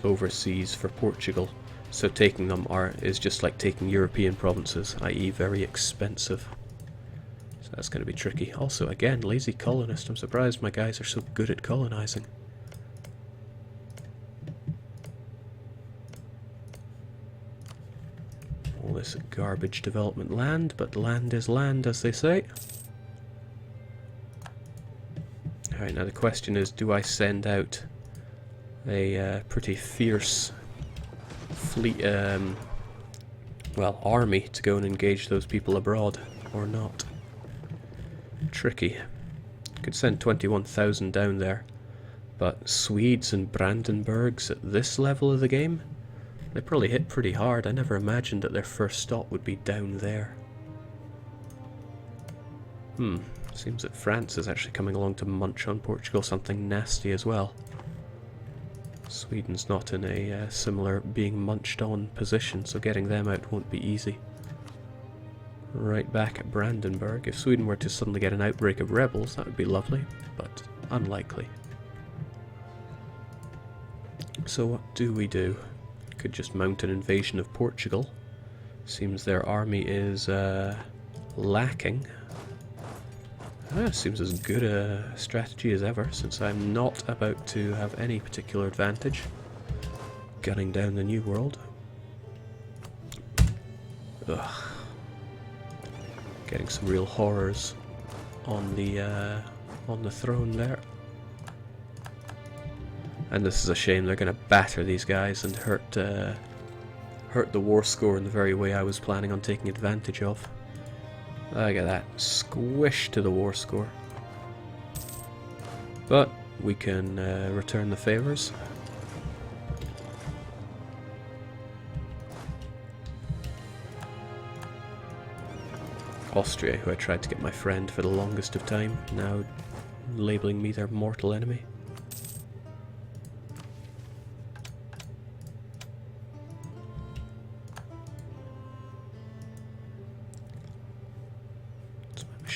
just overseas for Portugal, so taking them is just like taking European provinces, i.e. very expensive. So that's going to be tricky. Also, again, lazy colonist. I'm surprised my guys are so good at colonizing. All this garbage development land, but land is land, as they say. Alright, now the question is, do I send out a pretty fierce fleet, army to go and engage those people abroad, or not? Tricky. Could send 21,000 down there, but Swedes and Brandenburgs at this level of the game, they probably hit pretty hard. I never imagined that their first stop would be down there. Seems that France is actually coming along to munch on Portugal something nasty as well. Sweden's not in a similar being munched on position, so getting them out won't be easy. Right back at Brandenburg. If Sweden were to suddenly get an outbreak of rebels, that would be lovely, but unlikely. So what do we do? Could just mount an invasion of Portugal. Seems their army is lacking. Seems as good a strategy as ever, since I'm not about to have any particular advantage gunning down the New World. Ugh. Getting some real horrors on the throne there. And this is a shame. They're going to batter these guys and hurt the war score in the very way I was planning on taking advantage of. Look at that, squish to the war score. But we can return the favors. Austria, who I tried to get my friend for the longest of time, now labeling me their mortal enemy.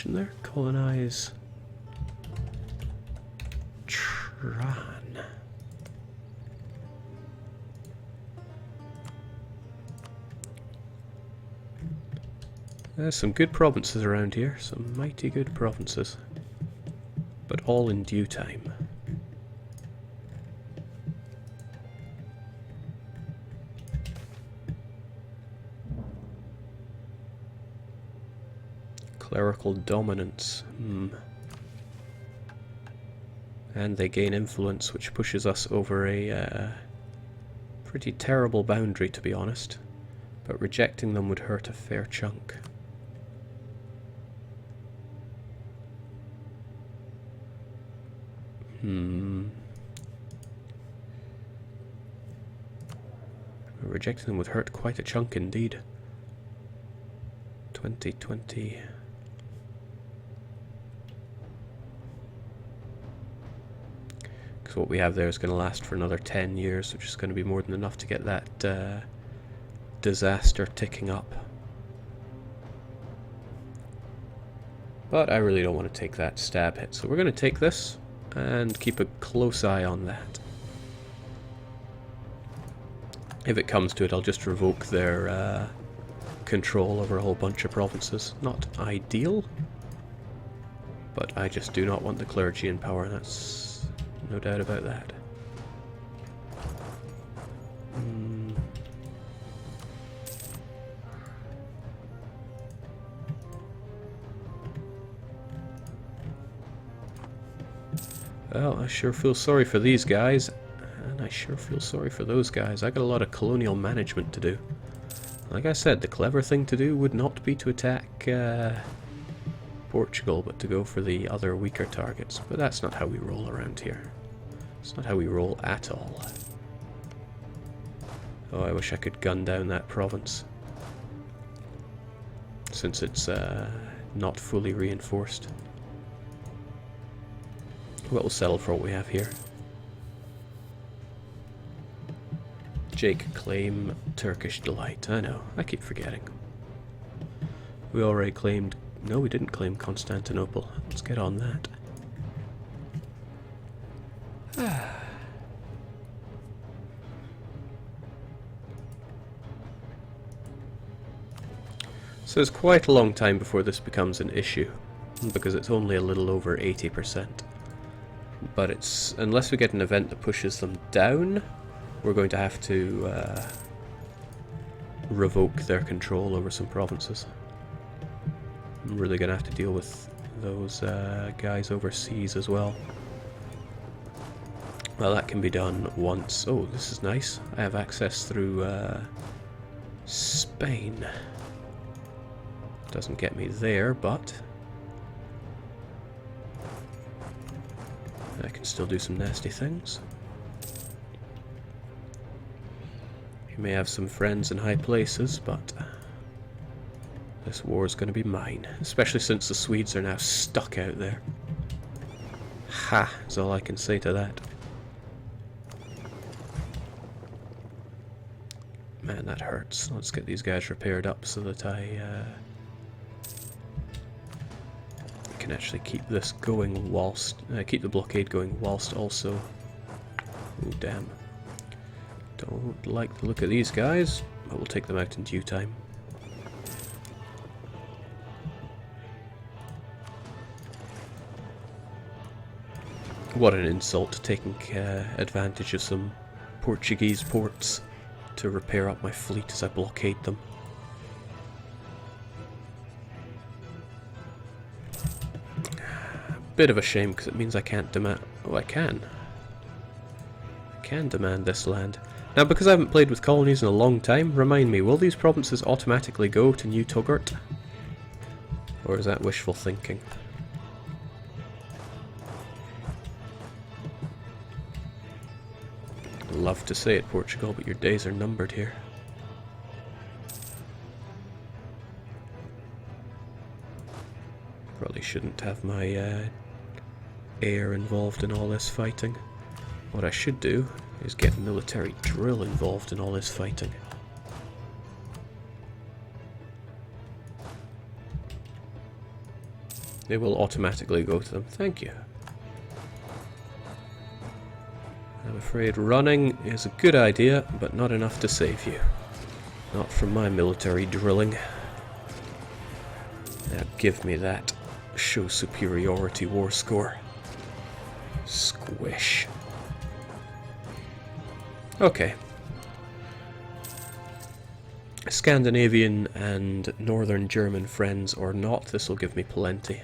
There, colonize Tran. There's some good provinces around here, some mighty good provinces, but all in due time. Clerical dominance. And they gain influence, which pushes us over a pretty terrible boundary, to be honest. But rejecting them would hurt a fair chunk. Rejecting them would hurt quite a chunk indeed. 2020. Because what we have there is going to last for another 10 years, which is going to be more than enough to get that disaster ticking up. But I really don't want to take that stab hit, so we're going to take this and keep a close eye on that. If it comes to it, I'll just revoke their control over a whole bunch of provinces. Not ideal, but I just do not want the clergy in power, that's no doubt about that. Well, I sure feel sorry for these guys, and I sure feel sorry for those guys. I got a lot of colonial management to do. Like I said, the clever thing to do would not be to attack Portugal, but to go for the other weaker targets. But that's not how we roll around here. It's not how we roll at all. Oh, I wish I could gun down that province, since it's not fully reinforced. But we'll settle for what we have here. Jake, claim Turkish delight. I know, I keep forgetting. We already claimed... No, we didn't claim Constantinople. Let's get on that. So it's quite a long time before this becomes an issue, because it's only a little over 80%. But it's, unless we get an event that pushes them down, we're going to have to revoke their control over some provinces. I'm really going to have to deal with those guys overseas as well. Well, that can be done once. Oh, this is nice. I have access through Spain. Doesn't get me there, but I can still do some nasty things. You may have some friends in high places, but this war is going to be mine, especially since the Swedes are now stuck out there. Ha, is all I can say to that. Man, that hurts. Let's get these guys repaired up so that I can actually keep this going whilst keep the blockade going whilst also. Oh damn! Don't like the look of these guys, but we'll take them out in due time. What an insult, taking advantage of some Portuguese ports to repair up my fleet as I blockade them. Bit of a shame, because it means I can't demand... Oh, I can. I can demand this land. Now, because I haven't played with colonies in a long time, remind me, will these provinces automatically go to New Togurt? Or is that wishful thinking? Love to say it, Portugal, but your days are numbered here. Probably shouldn't have my heir involved in all this fighting. What I should do is get military drill involved in all this fighting. They will automatically go to them. Thank you. I'm afraid running is a good idea, but not enough to save you. Not from my military drilling. Now give me that. Show superiority war score. Squish. Okay. Scandinavian and Northern German friends or not, this will give me plenty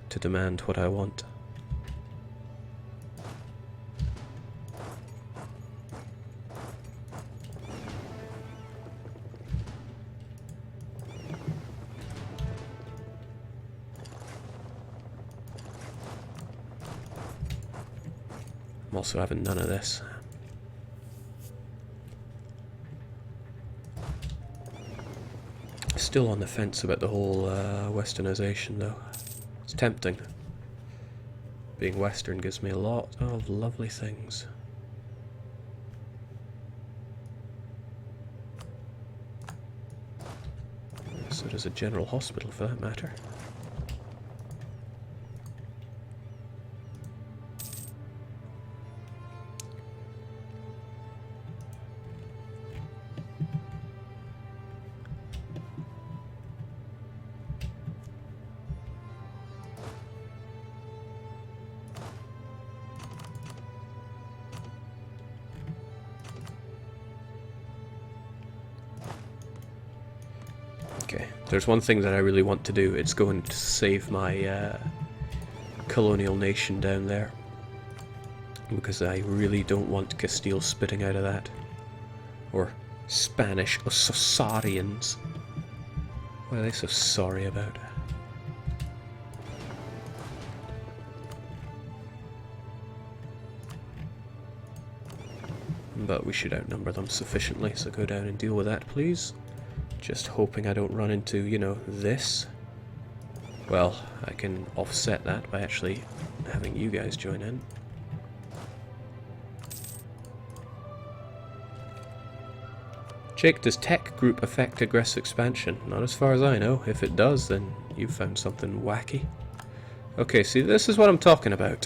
to demand what I want. I'm also having none of this. Still on the fence about the whole westernization though. It's tempting. Being western gives me a lot of lovely things. So does a general hospital for that matter. Okay, there's one thing that I really want to do. It's going to save my colonial nation down there. Because I really don't want Castile spitting out of that. Or Spanish Osarians. What are they so sorry about? But we should outnumber them sufficiently, so go down and deal with that, please. Just hoping I don't run into, you know, this. Well, I can offset that by actually having you guys join in. Jake, does tech group affect aggressive expansion? Not as far as I know. If it does, then you've found something wacky. Okay, see, this is what I'm talking about.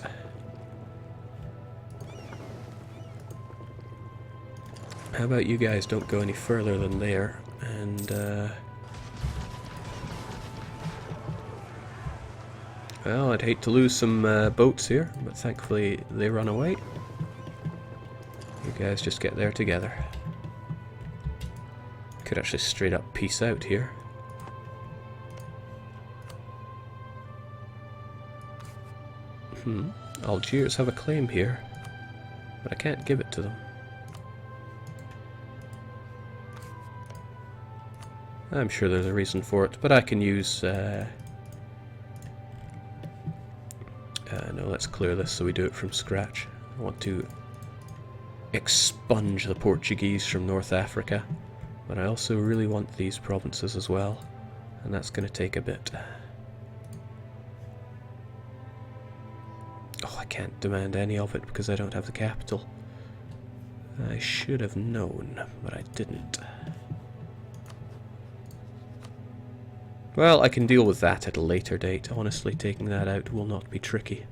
How about you guys don't go any further than there, and Well, I'd hate to lose some boats here, but thankfully they run away. You guys just get there together. Could actually straight up peace out here. Algiers have a claim here, but I can't give it to them. I'm sure there's a reason for it, but I can use... no, let's clear this so we do it from scratch. I want to expunge the Portuguese from North Africa, but I also really want these provinces as well, and that's going to take a bit. Oh, I can't demand any of it because I don't have the capital. I should have known, but I didn't. Well, I can deal with that at a later date. Honestly, taking that out will not be tricky.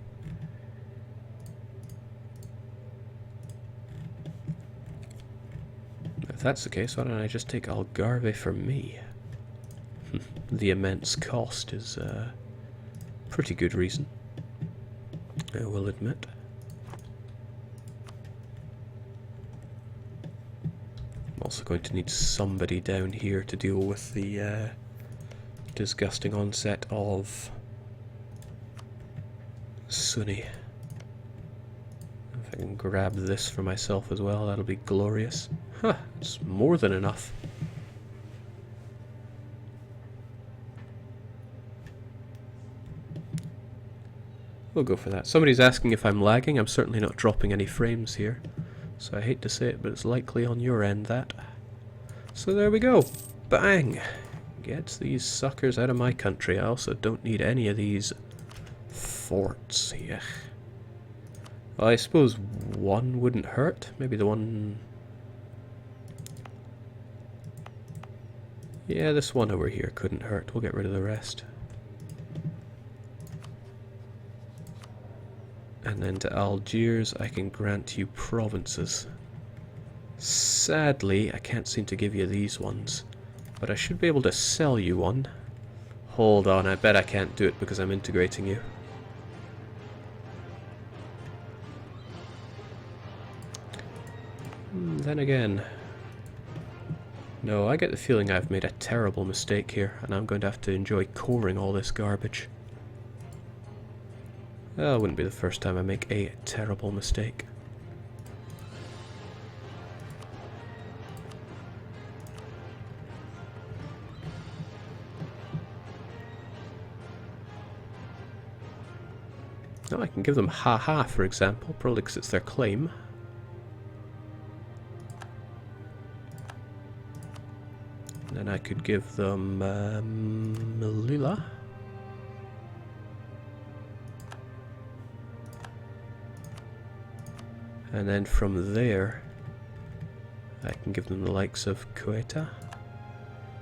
If that's the case, why don't I just take Algarve for me? The immense cost is a pretty good reason, I will admit. I'm also going to need somebody down here to deal with the disgusting onset of Sunni. If I can grab this for myself as well, that'll be glorious. Huh, it's more than enough. We'll go for that. Somebody's asking if I'm lagging. I'm certainly not dropping any frames here, so I hate to say it, but it's likely on your end that. So there we go. Bang! Gets these suckers out of my country. I also don't need any of these forts here. Well, I suppose one wouldn't hurt. Maybe the one... Yeah, this one over here couldn't hurt. We'll get rid of the rest. And then to Algiers, I can grant you provinces. Sadly, I can't seem to give you these ones. But I should be able to sell you one. Hold on, I bet I can't do it because I'm integrating you. Then again... No, I get the feeling I've made a terrible mistake here, and I'm going to have to enjoy coring all this garbage. Well, it wouldn't be the first time I make a terrible mistake. No, I can give them ha-ha, for example, probably because it's their claim. And then I could give them Melilla. And then from there, I can give them the likes of Quetta.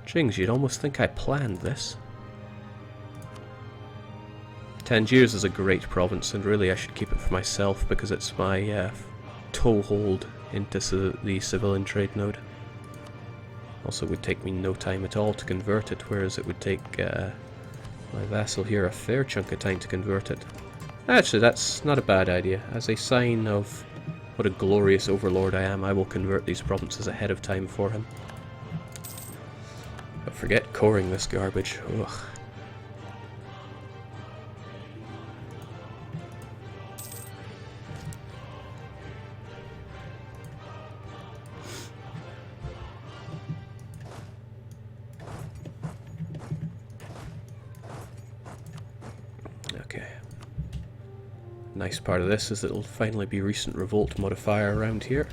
Jings, you'd almost think I planned this. Tangiers is a great province, and really I should keep it for myself because it's my toehold into the civilian trade node. Also, it would take me no time at all to convert it, whereas it would take my vassal here a fair chunk of time to convert it. Actually, that's not a bad idea. As a sign of what a glorious overlord I am, I will convert these provinces ahead of time for him. But forget coring this garbage. Ugh. Okay. Nice part of this is that it'll finally be recent revolt modifier around here.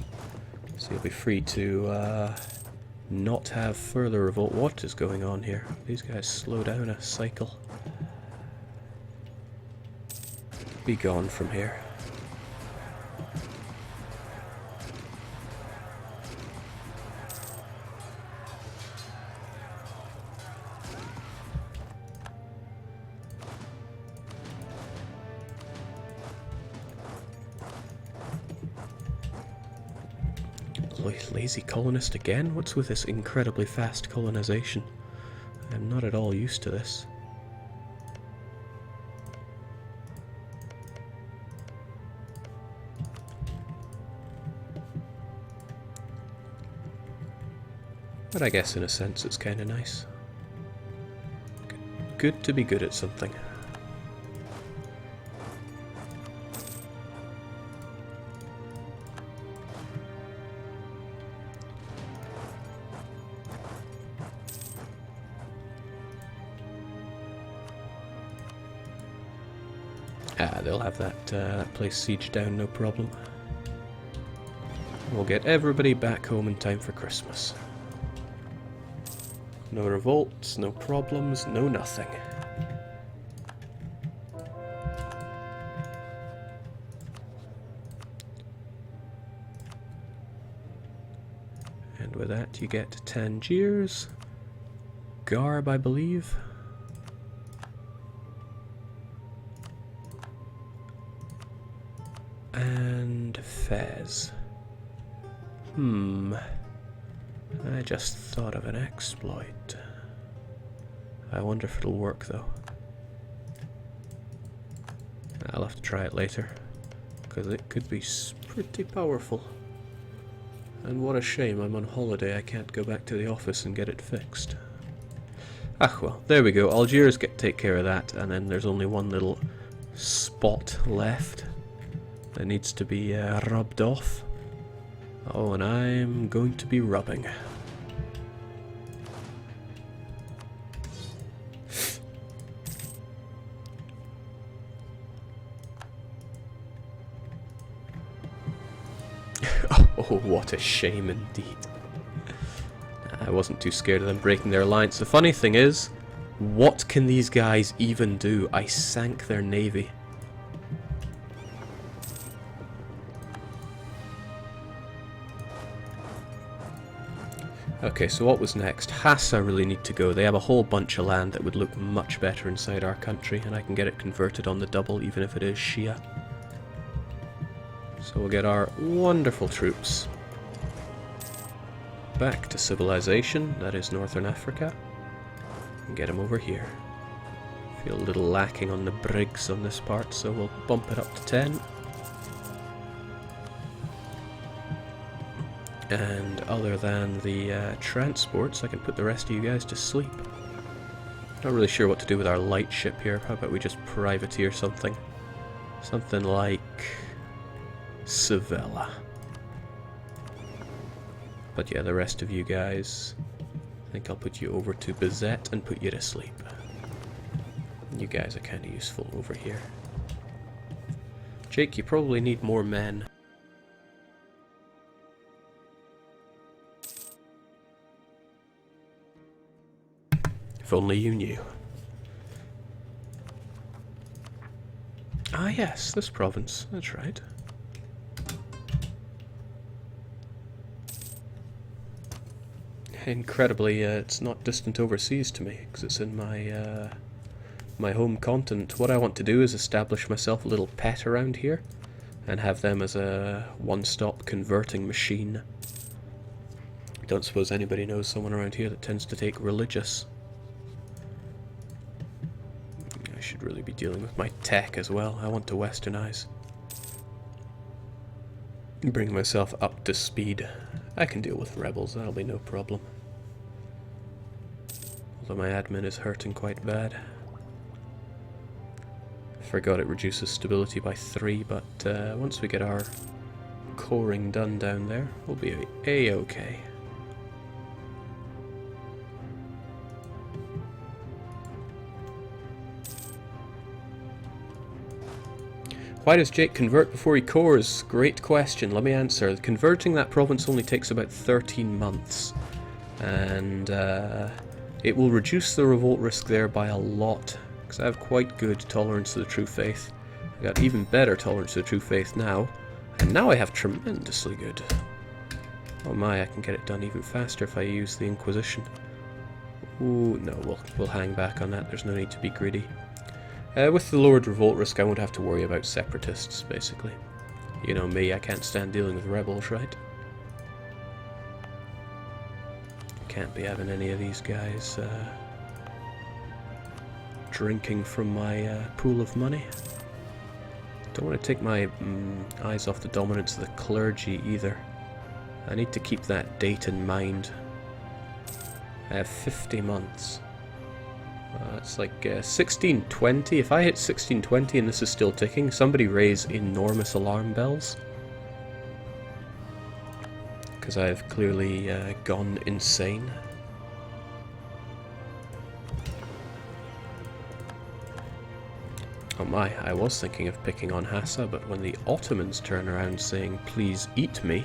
So you'll be free to not have further revolt. What is going on here? These guys slow down a cycle. Be gone from here. Lazy colonist again? What's with this incredibly fast colonization? I'm not at all used to this. But I guess in a sense it's kind of nice. Good to be good at something. Ah, they'll have that place sieged down, no problem. We'll get everybody back home in time for Christmas. No revolts, no problems, no nothing. And with that you get Tangiers, Garb, I believe. And Fez. I just thought of an exploit. I wonder if it'll work though. I'll have to try it later, because it could be pretty powerful. And what a shame I'm on holiday, I can't go back to the office and get it fixed. Ah well, there we go. Algiers take care of that, and then there's only one little spot left that needs to be rubbed off. Oh, and I'm going to be rubbing. Oh, what a shame indeed. I wasn't too scared of them breaking their alliance. The funny thing is, what can these guys even do? I sank their navy. Okay, so what was next? Hassa really need to go. They have a whole bunch of land that would look much better inside our country, and I can get it converted on the double, even if it is Shia. So we'll get our wonderful troops back to civilization, that is Northern Africa, and get them over here. Feel a little lacking on the brigs on this part, so we'll bump it up to 10. And other than the transports, I can put the rest of you guys to sleep. Not really sure what to do with our light ship here. How about we just privateer something? Something like Sevilla. But yeah, the rest of you guys, I think I'll put you over to Bizet and put you to sleep. You guys are kind of useful over here. Jake, you probably need more men. If only you knew. Ah yes, this province, that's right. Incredibly, it's not distant overseas to me, because it's in my my home continent. What I want to do is establish myself a little pet around here, and have them as a one-stop converting machine. I don't suppose anybody knows someone around here that tends to take religious. I should really be dealing with my tech as well. I want to westernize. Bring myself up to speed. I can deal with rebels, that'll be no problem. Although my admin is hurting quite bad. Forgot it reduces stability by 3, but once we get our coring done down there, we'll be a-okay. Why does Jake convert before he cores? Great question, let me answer. Converting that province only takes about 13 months. And it will reduce the revolt risk there by a lot. Because I have quite good tolerance to the true faith. I got even better tolerance to the true faith now. And now I have tremendously good. Oh my, I can get it done even faster if I use the Inquisition. Ooh, no, we'll hang back on that. There's no need to be greedy. With the lowered revolt risk, I won't have to worry about separatists, basically. You know me, I can't stand dealing with rebels, right? Can't be having any of these guys drinking from my pool of money. Don't want to take my eyes off the dominance of the clergy either. I need to keep that date in mind. I have 50 months. That's like 1620. If I hit 1620 and this is still ticking, somebody raise enormous alarm bells. Because I've clearly gone insane. Oh my, I was thinking of picking on Hassa, but when the Ottomans turn around saying, "Please eat me,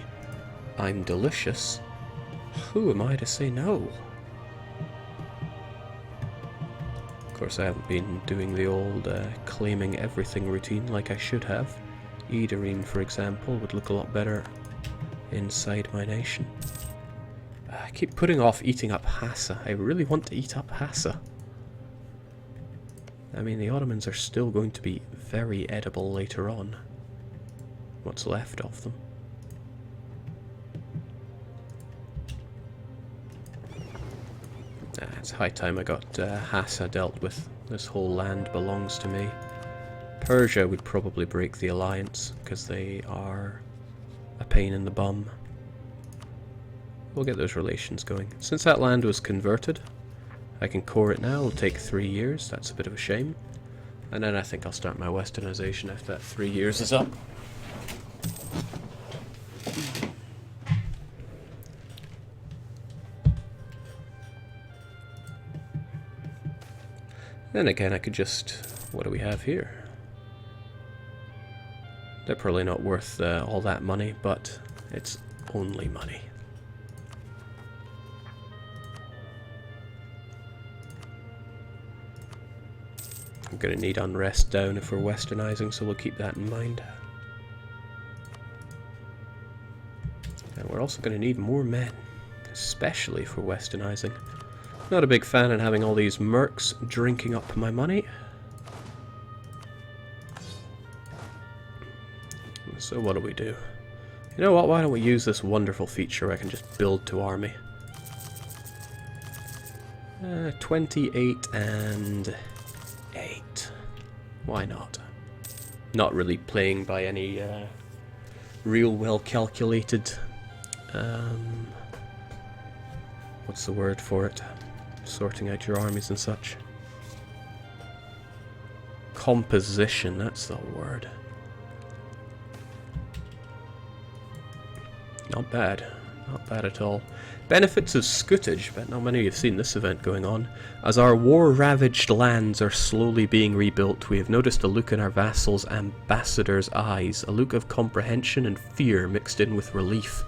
I'm delicious," who am I to say no? Of course, I haven't been doing the old claiming everything routine like I should have. Edirene, for example, would look a lot better inside my nation. I keep putting off eating up Hassa. I really want to eat up Hassa. I mean, the Ottomans are still going to be very edible later on. What's left of them. It's high time I got Hassa dealt with. This whole land belongs to me. Persia would probably break the alliance, because they are a pain in the bum. We'll get those relations going. Since that land was converted, I can core it now. It'll take 3 years. That's a bit of a shame. And then I think I'll start my westernization after that 3 years is up. Then again, I could just... what do we have here? They're probably not worth all that money, but it's only money. I'm going to need unrest down if we're westernizing, so we'll keep that in mind. And we're also going to need more men, especially for westernizing. Not a big fan of having all these mercs drinking up my money. So what do we do? You know what, why don't we use this wonderful feature where I can just build to army. 28 and 8. Why not? Not really playing by any real well calculated... what's the word for it? Sorting out your armies and such. Composition, that's the word. Not bad. Not bad at all. Benefits of scutage, but not many of you have seen this event going on. As our war-ravaged lands are slowly being rebuilt, we have noticed a look in our vassals' ambassadors' eyes, a look of comprehension and fear mixed in with relief,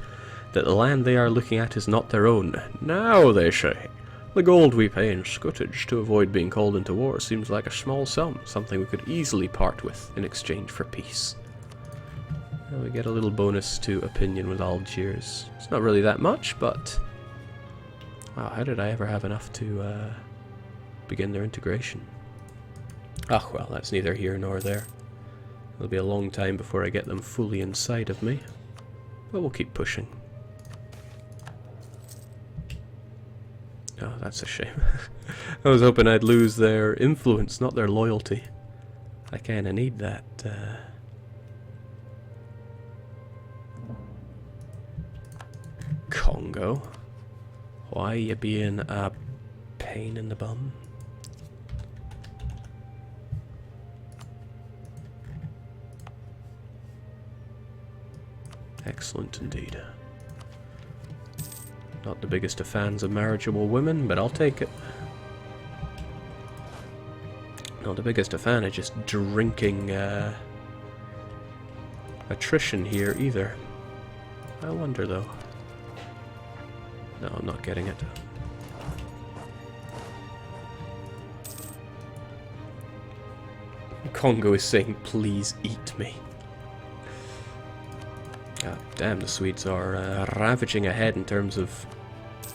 that the land they are looking at is not their own. Now, they say, the gold we pay in scutage to avoid being called into war seems like a small sum, something we could easily part with in exchange for peace. We get a little bonus to opinion with Algiers. It's not really that much, but... wow, how did I ever have enough to begin their integration? Ah, well, that's neither here nor there. It'll be a long time before I get them fully inside of me. But we'll keep pushing. Oh, that's a shame. I was hoping I'd lose their influence, not their loyalty. I kinda need that, Congo. Why you being a pain in the bum? Excellent indeed. Not the biggest of fans of marriageable women, but I'll take it. Not the biggest of fan of just drinking attrition here either. I wonder though. No, I'm not getting it. Congo is saying, please eat me. God damn, the Swedes are ravaging ahead in terms of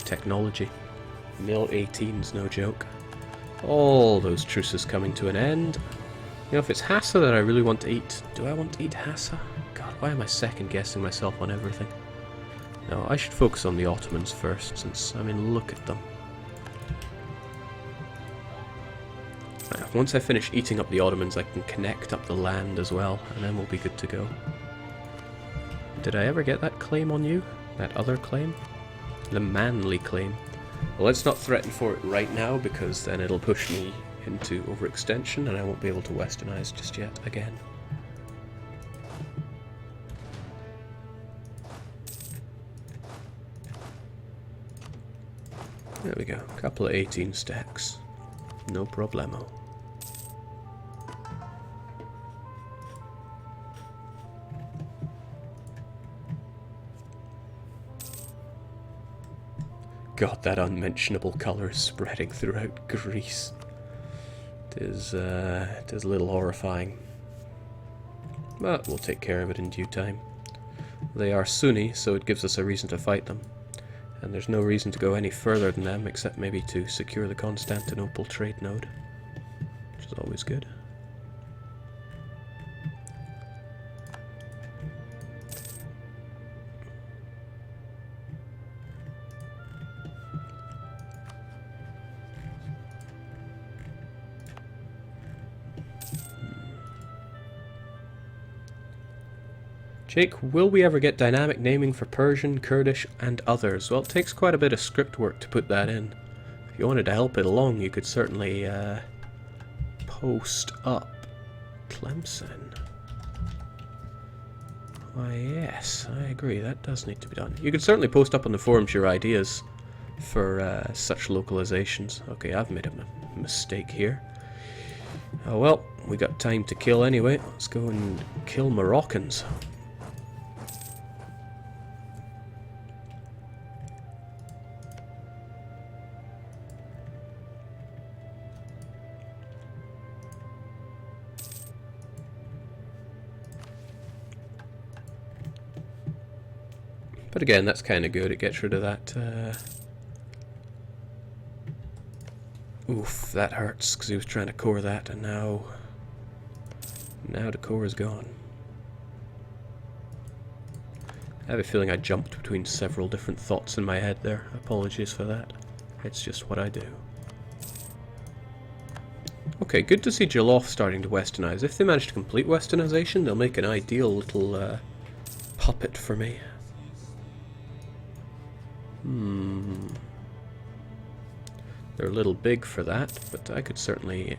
technology. Mil 18's no joke. All those truces coming to an end. You know, if it's Hassa that I really want to eat, do I want to eat Hassa? God, why am I second guessing myself on everything? No, I should focus on the Ottomans first, since, I mean, look at them. Once I finish eating up the Ottomans, I can connect up the land as well, and then we'll be good to go. Did I ever get that claim on you? That other claim? The manly claim. Well, let's not threaten for it right now, because then it'll push me into overextension and I won't be able to westernize just yet again. There we go, a couple of 18 stacks. No problemo. God, that unmentionable colour is spreading throughout Greece. It is a little horrifying. But we'll take care of it in due time. They are Sunni, so it gives us a reason to fight them. And there's no reason to go any further than them, except maybe to secure the Constantinople trade node, which is always good. Jake, will we ever get dynamic naming for Persian, Kurdish, and others? Well, it takes quite a bit of script work to put that in. If you wanted to help it along, you could certainly post up Tlemcen. Why, yes, I agree, that does need to be done. You could certainly post up on the forums your ideas for such localizations. Okay, I've made a mistake here. Oh well, we got time to kill anyway. Let's go and kill Moroccans. But again, that's kind of good. It gets rid of that. Oof, that hurts because he was trying to core that, and now the core is gone. I have a feeling I jumped between several different thoughts in my head there. Apologies for that. It's just what I do. Okay, good to see Jolof starting to westernize. If they manage to complete westernization, they'll make an ideal little puppet for me. They're a little big for that, but I could certainly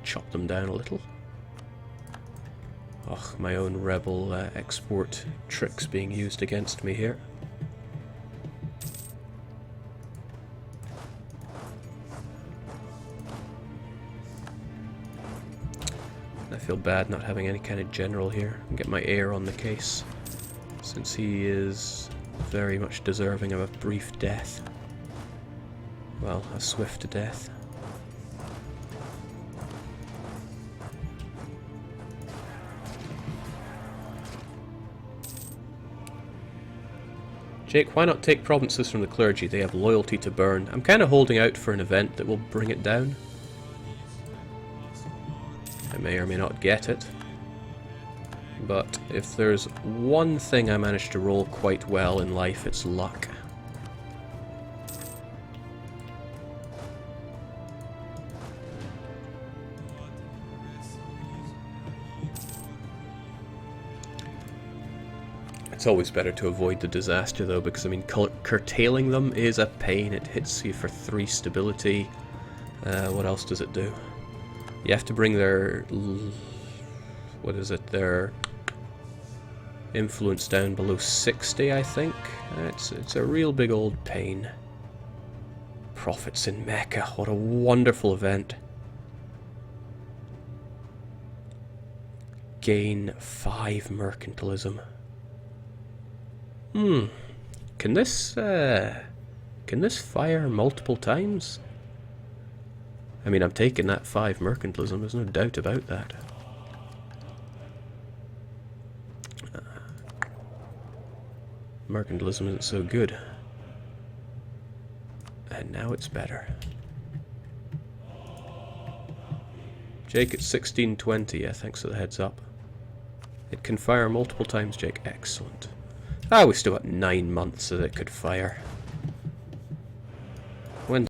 chop them down a little. Ugh, my own rebel export tricks being used against me here. I feel bad not having any kind of general here. And get my heir on the case, since he is very much deserving of a brief death. Well, a swift death. Jake, why not take provinces from the clergy? They have loyalty to burn. I'm kind of holding out for an event that will bring it down. I may or may not get it. But if there's one thing I managed to roll quite well in life, it's luck. It's always better to avoid the disaster though, because I mean curtailing them is a pain. It hits you for 3 stability. What else does it do? You have to bring their... what is it? Their influence down below 60, I think. It's a real big old pain. Prophets in Mecca, what a wonderful event. Gain 5 mercantilism. Can this fire multiple times? I mean, I'm taking that 5 mercantilism, there's no doubt about that. Mercantilism isn't so good. And now it's better. Jake, it's 1620, yeah, thanks for the heads up. It can fire multiple times, Jake. Excellent. Ah, we still got 9 months that it could fire.